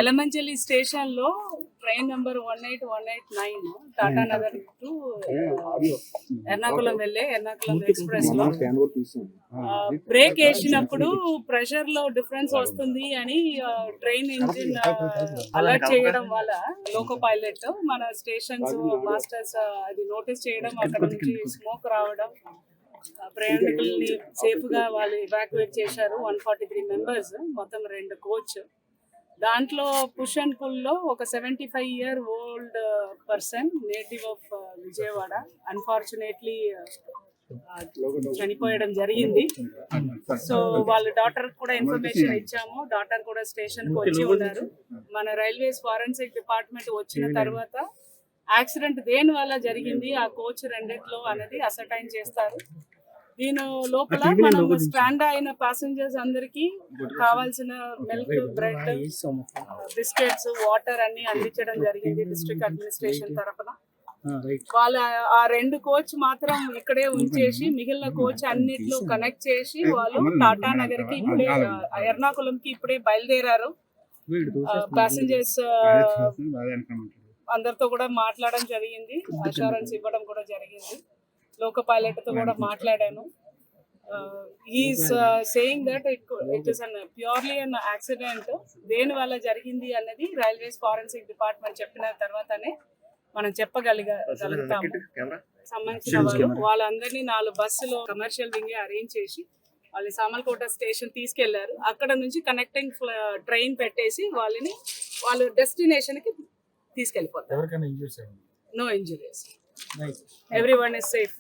Yelamanchili station లో train number 18189 Tatanagar to Ernakulam వెళ్ళే Ernakulam express లో బ్రేక్ వేసినప్పుడు ప్రెషర్ లో డిఫరెన్స్ వస్తుంది అని ట్రైన్ ఇంజిన్ అలర్ట్ చేయడం వల్ల లోకో పైలట్ మన స్టేషన్స్ మాస్టర్స్ అది నోటీస్ చేయడం, అక్కడ నుంచి స్మోక్ రావడం, ప్రయాణికుల్ని సేఫ్ గా వాళ్ళు ఎవాక్యుయేట్ చేశారు. 143 మెంబర్స్, మొత్తం 2 కోచ్. దాంట్లో పుష్ అండ్ పుల్ లో ఒక 75-year-old person, native of Vijayawada, unfortunately చనిపోయడం జరిగింది. సో వాళ్ళ డాటర్ కూడా ఇన్ఫర్మేషన్ ఇచ్చాము. డాటర్ కూడా స్టేషన్ కు వచ్చి ఉన్నారు. మన రైల్వేస్ ఫారెన్సిక్ డిపార్ట్మెంట్ వచ్చిన తర్వాత యాక్సిడెంట్ దేని వల్ల జరిగింది, ఆ కోచ్ రెండిట్లో అనేది అసర్టైన్ చేస్తారు. దీని లోపల మనం స్టాండ్ అయిన ప్యాసింజర్స్ అందరికి కావాల్సిన మిల్క్, బ్రెడ్, బిస్కెట్స్, వాటర్ అన్ని అందించడం జరిగింది డిస్ట్రిక్ట్ అడ్మినిస్ట్రేషన్ తరఫున. వాళ్ళ ఆ 2 కోచ్ మాత్రం ఇక్కడే ఉంచేసి మిగిలిన కోచ్ అన్నిట్లో కనెక్ట్ చేసి వాళ్ళు టాటా నగర్ కి ఇప్పుడే ఎర్నాకుళం కి ఇప్పుడే బయలుదేరారు. ప్యాసింజర్స్ అందరితో కూడా మాట్లాడడం జరిగింది, అష్యూరెన్స్ ఇవ్వడం కూడా జరిగింది. లోకో పైలట్ తో కూడా మాట్లాడాను. Is saying that it is an purely an accident. దేని వల్ల జరిగింది అన్నది రైల్వేస్ ఫారెన్సిక్ డిపార్ట్మెంట్ చెప్పిన తర్వాతనే మనం చెప్పగలుగుతాము. సంబంధించిన వాళ్ళందరినీ 4 బస్సులో కమర్షియల్ వింగ్ అరేంజ్ చేసి వాళ్ళు సామర్లకోట స్టేషన్ తీసుకెళ్లారు. అక్కడ నుంచి కనెక్టింగ్ ట్రైన్ పెట్టేసి వాళ్ళని వాళ్ళు డెస్టినేషన్ కి తీసుకెళ్లిపోతారు. No injuries, everyone is safe.